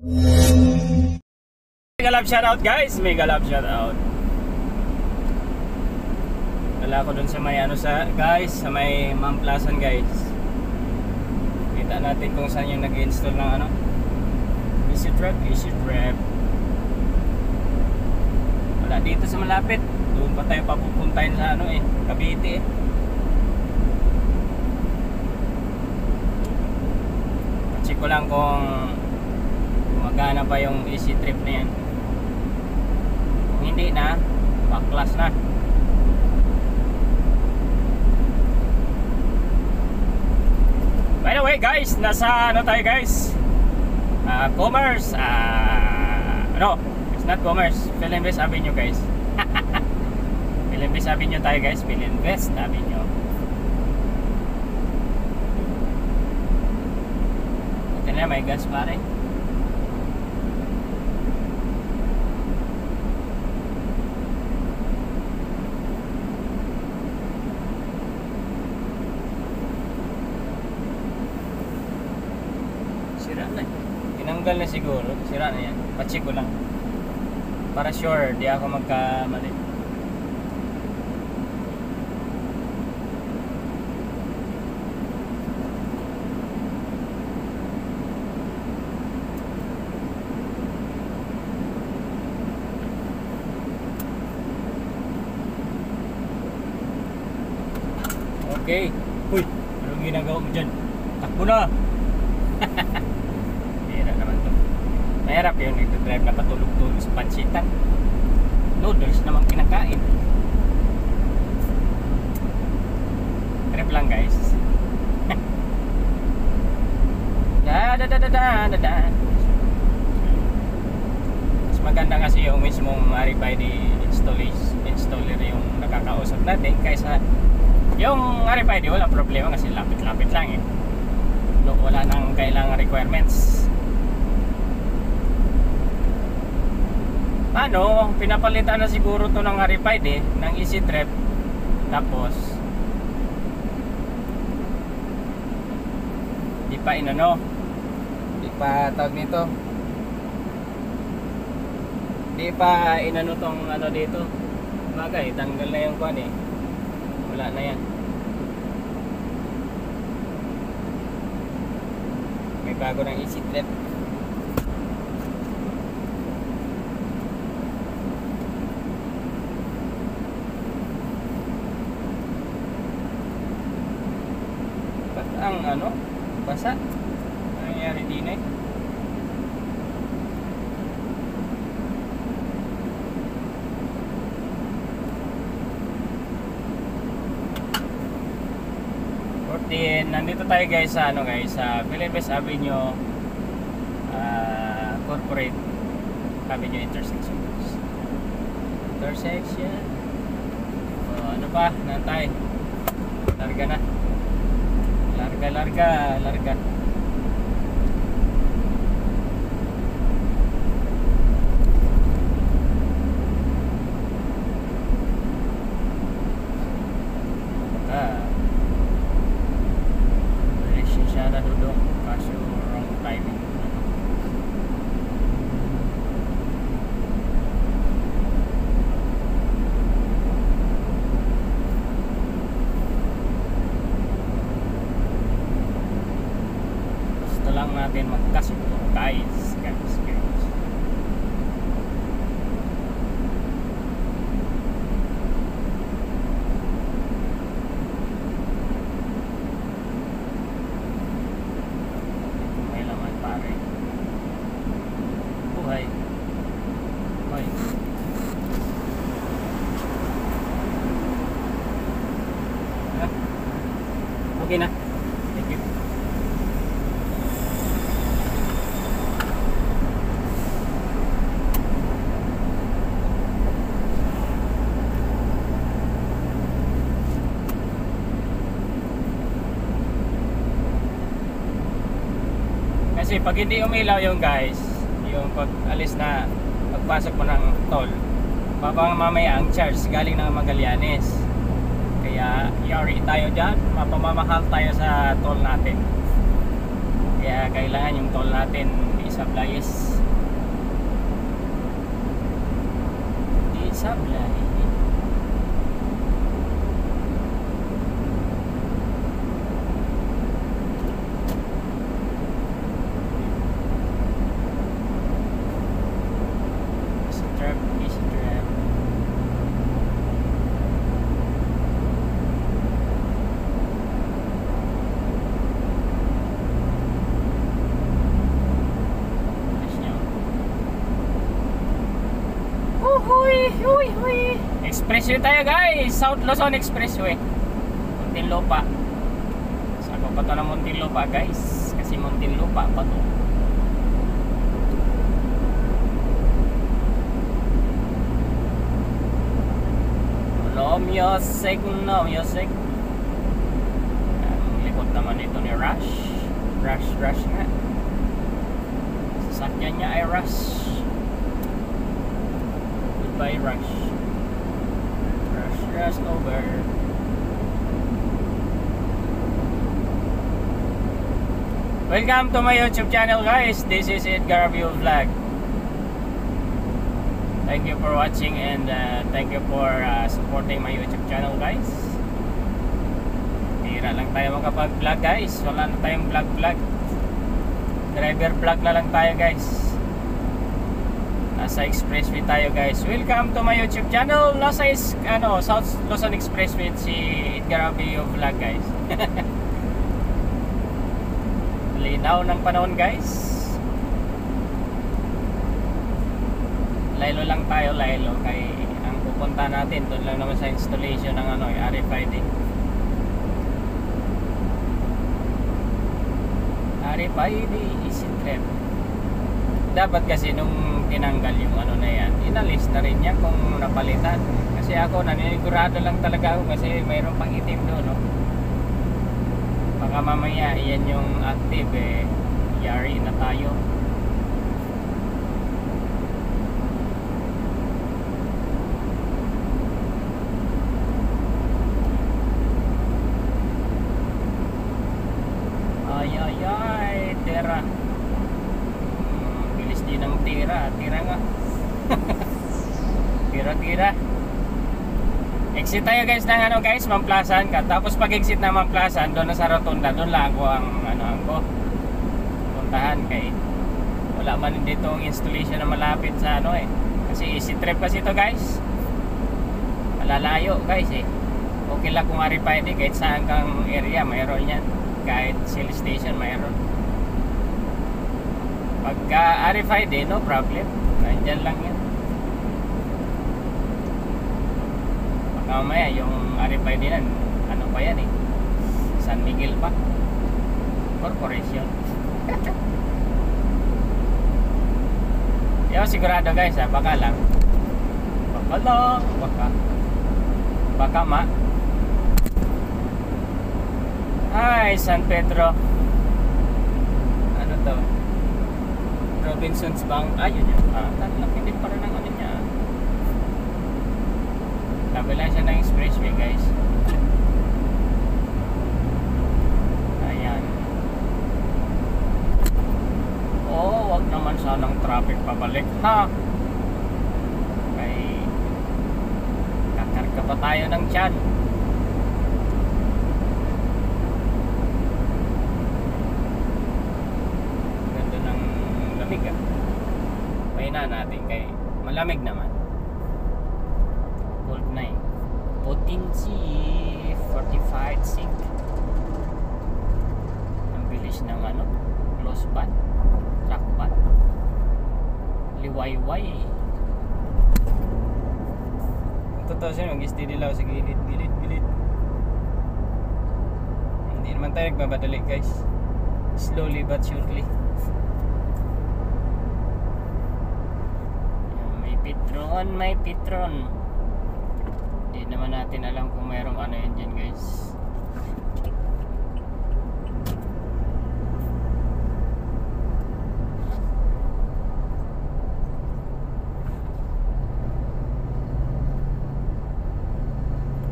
Mega love shoutout guys, mega love shoutout. Wala ko dun sa may sa may Mamplasan guys. Kita natin kung saan yung nag-install ng Easy Trip. Wala dito sa malapit. Doon pa tayo papupuntahin sa Cavite Check ko lang kung magana pa yung Easy Trip na yan. Kung hindi na, backclass na. By the way guys, nasa tayo guys? Commerce, no, it's not Commerce, Philinvest Avenue guys. Philinvest Avenue tayo guys, Philinvest Avenue. Ito na, may gas pare. Tinanggal na siguro, sira na yan. Pacheck ko lang para sure di ako magkamali. Okay. Uy, anong ginagawa mo dyan? Takbo na. Mahirap yung nagdadrive na patulog-tulog sa pansitan. Noodles naman kinakain. Trip lang guys. Mas maganda kasi yung mismong RFID installer yung nakakausap natin kaysa yung RFID wala problema kasi lapit-lapit lang wala nang kailangan requirements. Pinapalitan na siguro to ng RFID ng Easy Trip. Tapos di pa tawag nito, di pa tong dito. Bagay, tanggal na yung kuan wala na yan. May bago ng Easy Trip. Ang basa. Ano nangyari din eh? Nandito tayo guys sa sa Philinvest Avenue Corporate Avenue intersection. Ano pa? Nantay. Larga na. Larga. Siya na dudong kaso wrong timing. Natin magkasundo guys. May laman pare. Buhay. Okay na. Thank you. Kasi pag hindi umilaw yung guys, yung pag-alis na pagpasok mo ng toll, mamaya ang charge galing ng Magallanes. Kaya yari tayo dyan, mapamamahal tayo sa toll natin. Kaya kailangan yung toll natin is Sablayes. Di Sablay. Easy trap, easy trap. Huy. Expressway tayo guys. South Luzon Expressway. Muntinlupa. Sako pa to ng Muntinlupa guys. Kasi Muntinlupa pa to. No music. Ang likod naman ito ni Rush. Rush nga. Sasakyan niya ay Rush. By rush over. Welcome to my YouTube channel guys. This is Edgar View Vlog. Thank you for watching and thank you for supporting my YouTube channel guys. Tira lang tayo makapag-vlog guys. Wala na tayong vlog. Driver vlog na lang tayo guys. Nasa expressway tayo guys. Welcome to my YouTube channel. Nasa South Luzon Expressway si Edgar View Vlog guys. Linaw ng panahon guys. Laylo lang tayo, laylo. Kay ang pupunta natin doon lang naman sa installation ng RFID. RFID easy trip. Dapat kasi nung tinanggal yung na yan, inalis na rin yan kung napalitan. Kasi ako naninigurado lang talaga ako kasi mayroon pang itim doon, no? Baka mamaya yan yung active yari na tayo. Ay, tera. Ng tira nga. tira exit tayo guys ng guys Mamplasan ka. Tapos pag exit na Mamplasan doon na sa rotunda, doon lang ako ang puntahan kay wala man dito ang installation na malapit sa kasi easy trip kasi ito guys, malalayo guys okay lang kung RFID kahit saan kang area mayroon yan, kahit Shell station mayroon. Pagka RFID, no problem. Nandyan lang yan. Pagka mamaya, yung RFID nan, pa yan San Miguel pa. Corporation. Yo, sigurado guys baka lang. Baka ma. Hi, San Pedro. Ano to? Robinsons Bank. Ayun yun. Laki din para ng niya. Kabila siya ng expressway guys. Ayan. Wag naman sanang traffic pabalik ha. Kay kakarga pa tayo ng tiyan. Pahinaan natin kay malamig naman. Cold na potency 45 sync. Ang bilis ng close band, track band, liwayway. Totoo siya, mag-steady lang sa gilid. Hindi naman tayo nagmamadali guys. Slowly but surely. May Petron. Hindi naman natin alam kung mayroong yan dyan guys.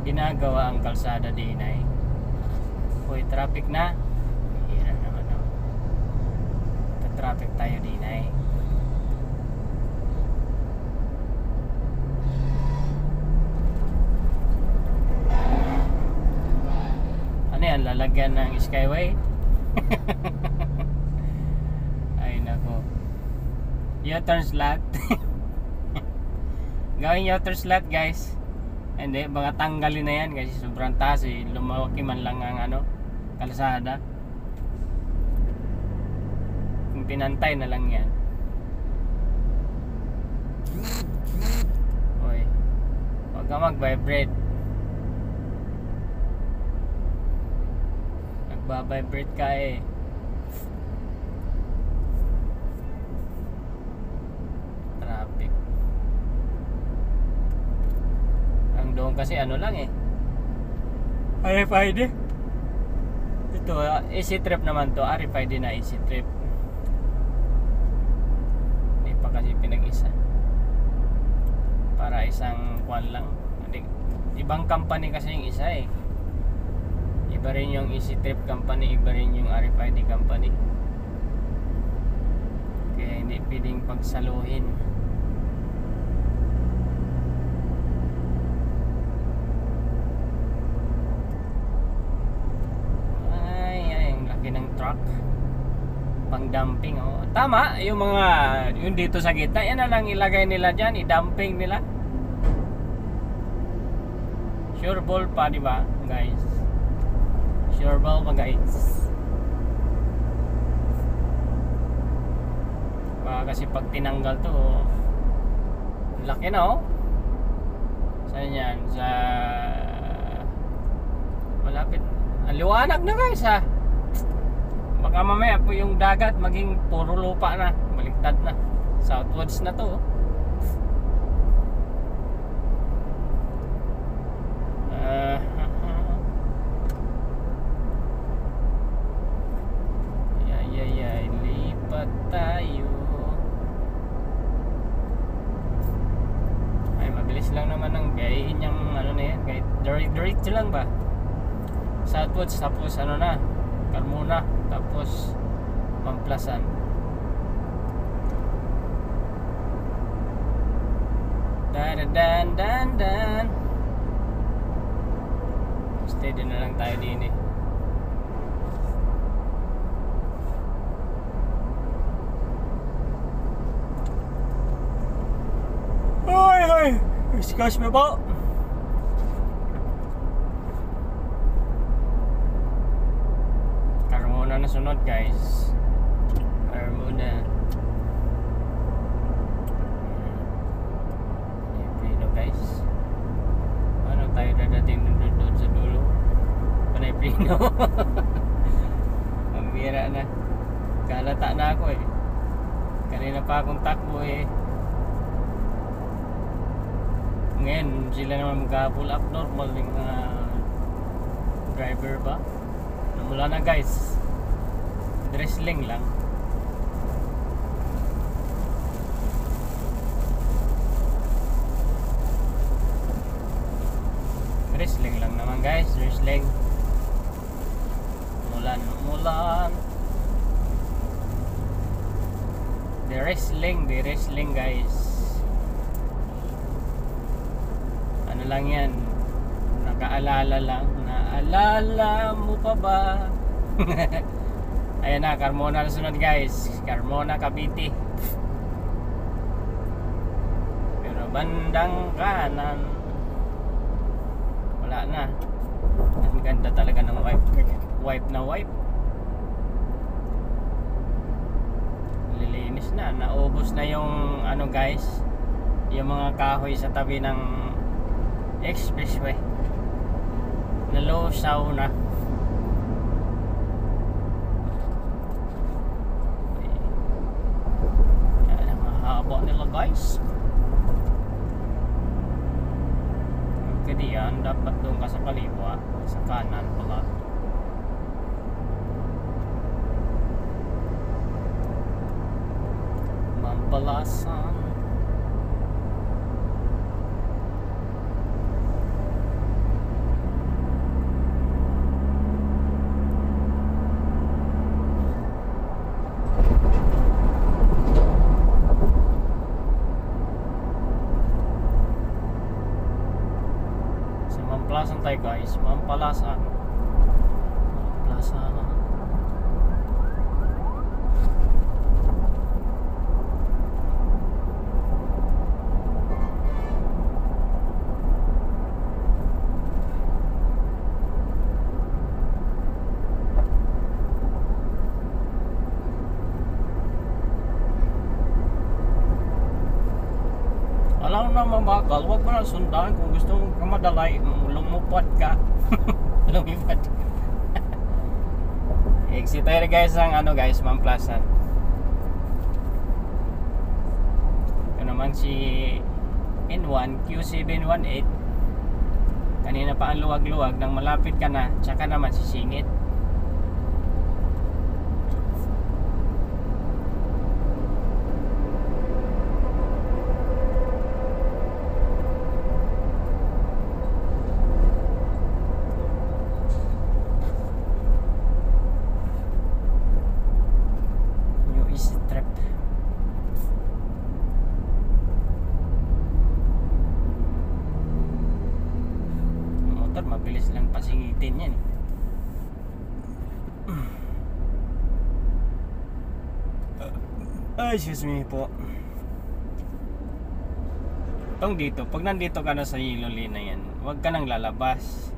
Ginagawa ang kalsada din Hoy, traffic na. Hira naman Traffic tayo din lalagyan ng skyway. Ay nako, U-turn slot. Gawin U-turn slot guys. Hindi, baka tanggalin na yan kasi sobrang taas eh. Lumawaki man lang ang ano, kalsada. Kung pinantay na lang yan. Uy, huwag ka mag-vibrate. Nagbabibrate ka eh. Traffic. Ang doon kasi ano lang eh, RFID. Ito easy trip naman to. RFID na easy trip. Hindi pa kasi pinag-isa. Para isang kwan lang. Ibang company kasi yung isa eh. Iba rin yung easy trip company, iba rin yung RFID company. Kaya hindi pwedeng pagsaluhin. Ng truck pang dumping. Oh, tama yung mga yung dito sa gitna, yan na lang ilagay nila diyan, i-dumping nila. Sure ball pa, di ba guys? Sure ball pa guys. Kasi pag tinanggal to, laki na oh. Saan yan? Sa malapit, ang liwanag na guys ha. Baka mamaya po yung dagat maging puro lupa na, baligtad na, southwards na to. Lipat tayo. Ay, mabilis lang naman ang gayahin yung ano na yan, kahit diretso lang ba, southwards, tapos ano na, Carmona, tapos Mamplasan. Dan. Steady na lang tayo din eh. Ay, excuse me po. Carmona na sunod guys. Carmona. Pino guys. Ano tayo dadating doon sa dulo? Panay Pino. Ang bira na. Kalata na ako eh. Kanina pa akong takbo eh. Ngayon sila naman mag-pull up, normal yung driver ba? Namula na guys. Wrestling lang. Wrestling lang naman guys, wrestling. Mulan. The wrestling guys. Ano lang yan, nakaalala lang. Naalala mo pa ba? Ayan na, Carmona na sunod guys. Carmona, Cavite. Pero bandang kanan wala na. Ang ganda talaga ng wipe na wipe. Lilinis na, naubos na yung ano guys, yung mga kahoy sa tabi ng expressway. Nalosaw na. Yan ang mahaba nila guys. Kasi yan, dapat doon ka sa kaliwa, sa kanan pala. Mampalasan. Mampalasan tayo guys, Mampalasan. na mabagal, huwag mo na sundan. Kung gusto mo ka madalay, lumupad ka. Lumipad. Exit tayo guys ang ano guys, Mamplasan. Ito naman si N1 Q718. Kanina pa ang luwag-luwag, nang malapit ka na, tsaka naman sisingit. Mabilis lang pasingitin yan excuse me po. Itong dito, pag nandito ka na sa yellow lane na yan, huwag ka nang lalabas.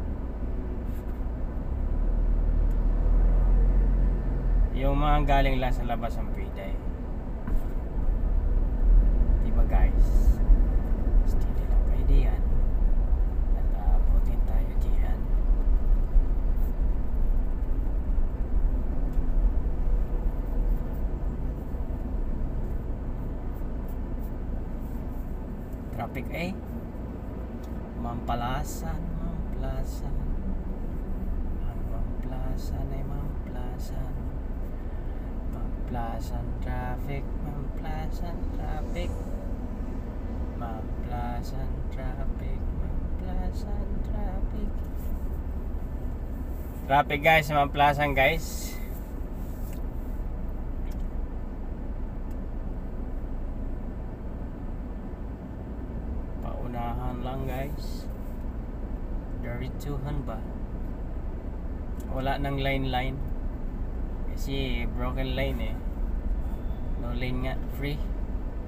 Yung mga galing lang sa labas ang pwede. Diba guys? Steady lang kayo diyan. Traffic A Mamplasan Mamplasan ay Mamplasan. Mamplasan traffic. Mamplasan traffic. Mamplasan traffic. Mamplasan traffic. Traffic guys sa Mamplasan guys. Lang guys, dirituhan ba? Wala nang line kasi broken line eh. No lane nga, free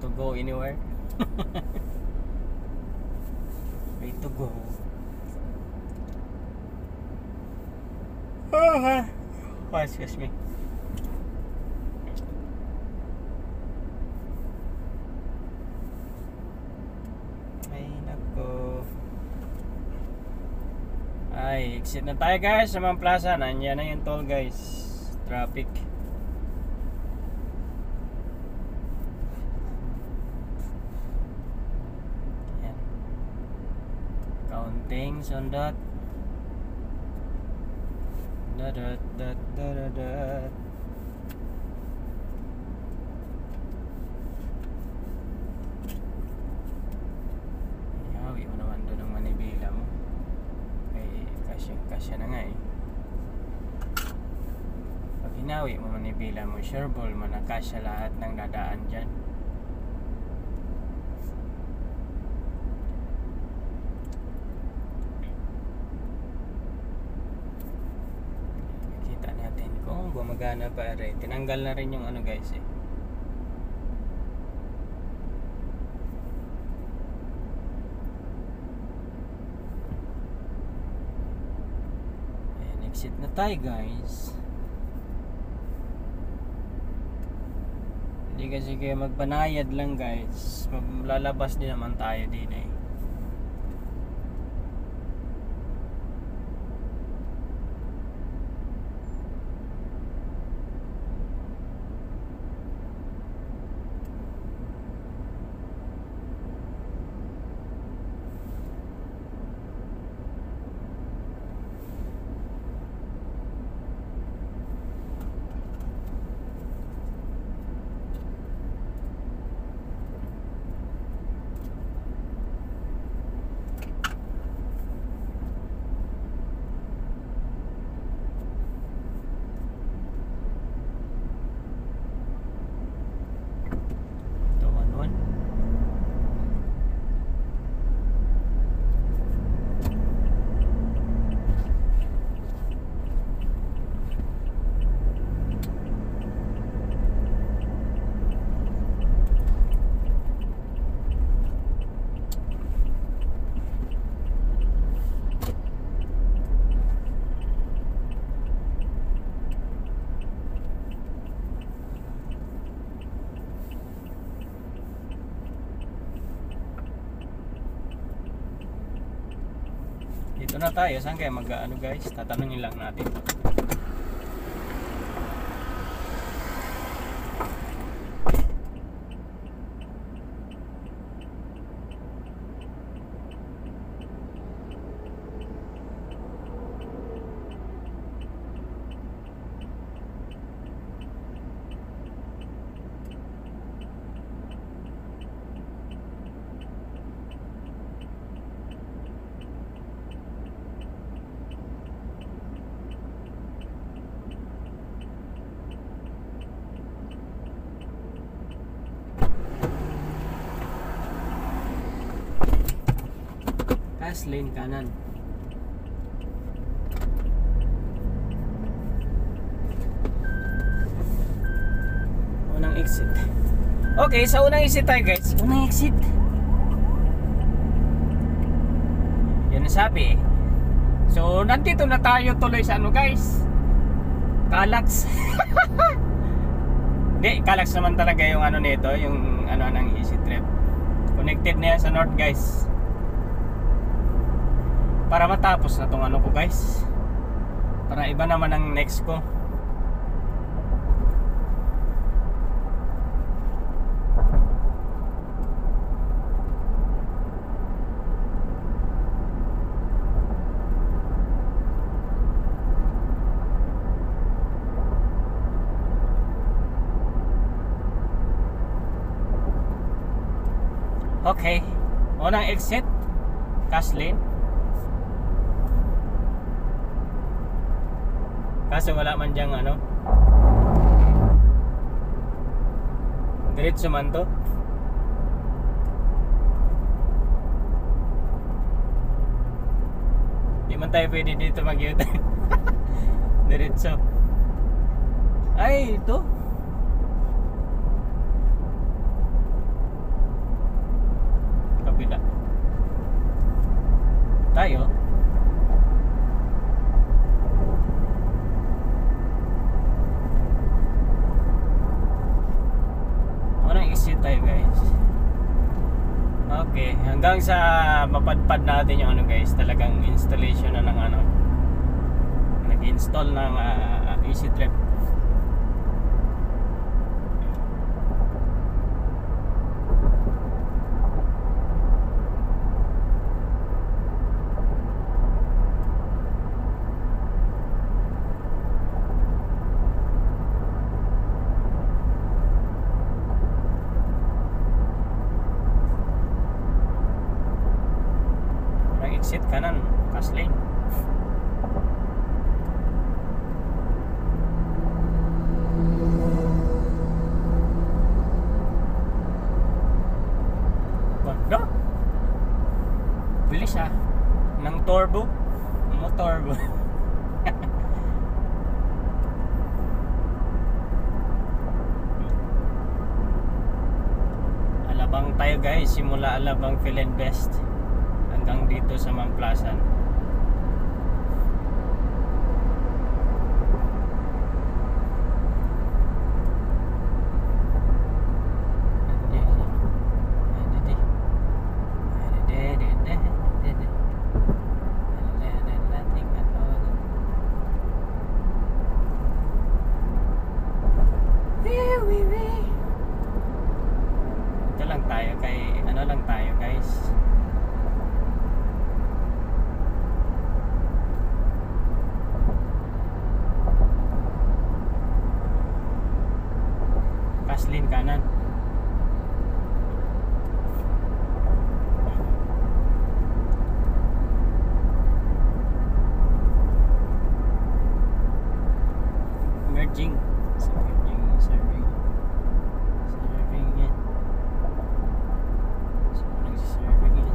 to go anywhere. Free to go. Oh, excuse me. Ay, exit na tayo guys sa Mamplasan. Nandiyan na yung toll guys. Traffic. Yan. Counting, sundot. Dadot, dat, dadot. Yawi mo naman doon ang manibila mo. Kasya na nga eh. Pag hinawi mo manibila mo, sure ball mo na kasya lahat ng dadaan dyan. Kita natin kung gumagana pa rin. Tinanggal na rin yung ano guys eh. Exit na tayo guys. Hindi kasi kayo magbanayad lang guys. Lalabas din naman tayo din eh. Doon na tayo. Saan kaya mag-ano guys? Tatanungin lang natin. Fast lane kanan. Unang exit. Okay, sa unang exit tayo guys. Unang exit. Yan ang sabi. So, nandito na tayo tuloy sa ano guys. Calax. Hindi, Calax naman talaga yung ano nito, yung ano ng Easy Trip. Connected na yan sa north guys. Para matapos na tong ano ko guys. Para iba naman ang next ko. Okay. Unang exit, cash lane. Kaso wala man diyang ano. Diretso man to. Di man tayo pwede dito mag-U-turn. Diretso. Ay, ito. Kabila. Tayo. Exit tayo guys. Okay, hanggang sa mapadpad natin yung ano guys, talagang installation na ng ano, nag-install ng Easy Trip. Exit kanan, fast lane. Ganda. Bilis ah. Ng turbo. Turbo. Alabang tayo guys. Simula Alabang Philinvest hanggang dito sa Mamplasan. Ito lang tayo kay ano lang tayo guys. Lane kanan. Merging. Serving yan. So, nagsiserving yan.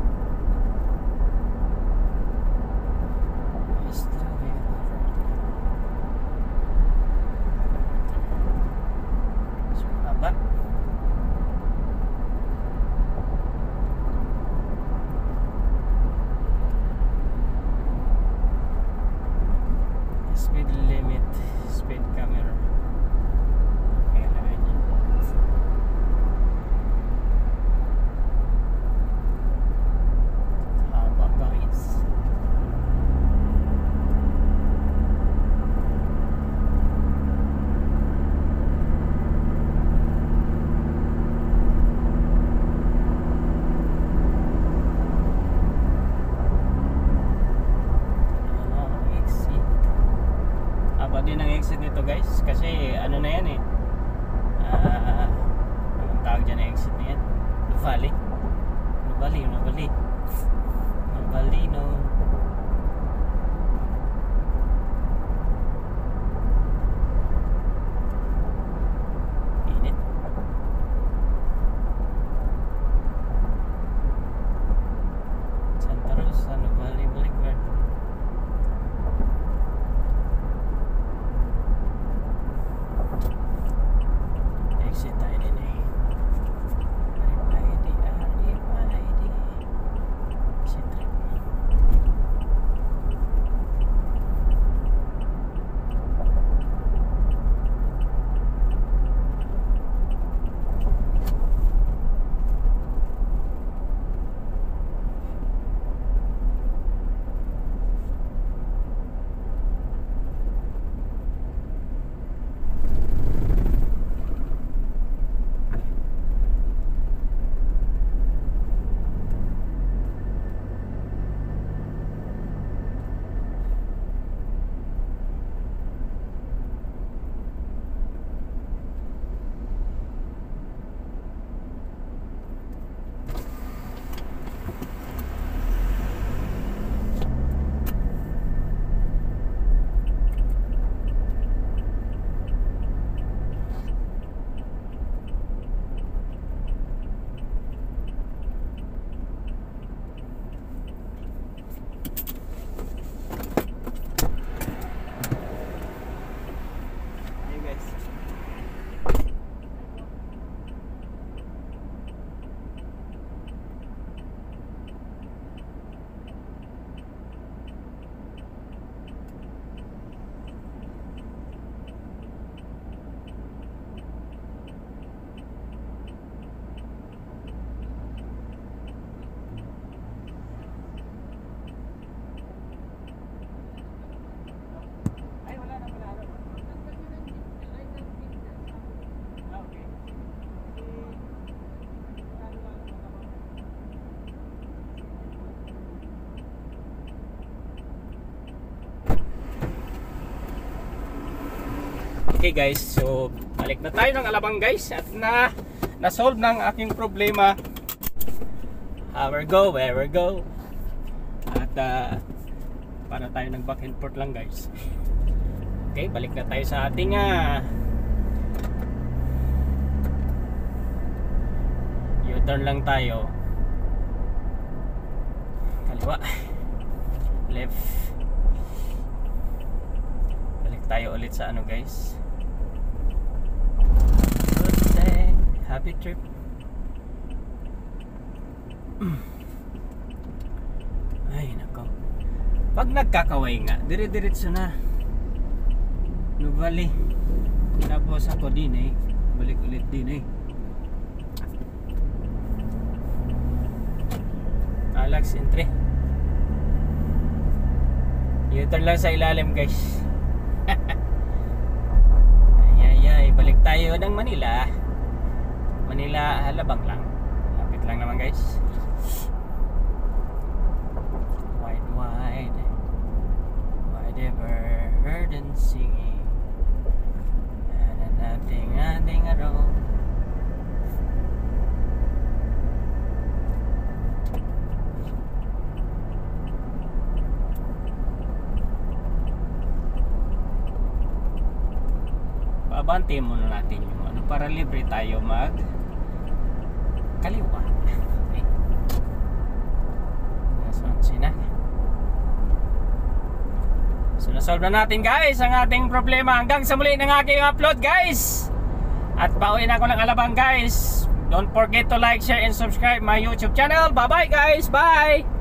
tawag dyan na exit na yan? Nuvali? Nuvali no. Init. Santa Rosa, Nuvali, Boulevard. Exit tayo din eh. RFID. Exit trip. Okay guys, so balik na tayo ng Alabang guys at na-solve ng aking problema. Where we go. At para tayo nag back and forth lang guys. Okay, balik na tayo sa ating U-turn lang tayo. Kaliwa. Left. Balik tayo ulit sa ano guys. Happy trip. Ay nako. Pag nagkakaway nga, dire-diretso na. Nuvali. Tapos ako din eh. Balik ulit din eh. Alex entry. U-turn lang sa ilalim guys. Ay, balik tayo ng Manila. Manila, Alabang lang. Lapit lang naman guys. Wide ever heard and singing, and nothing around. Babante muna natin yung ano para libre tayo mag kaliwa. Okay. So nasolve na natin guys ang ating problema. Hanggang sa muli ng aking upload guys. At pauwi na ako ng Alabang guys. Don't forget to like, share and subscribe my YouTube channel. Bye bye guys. Bye.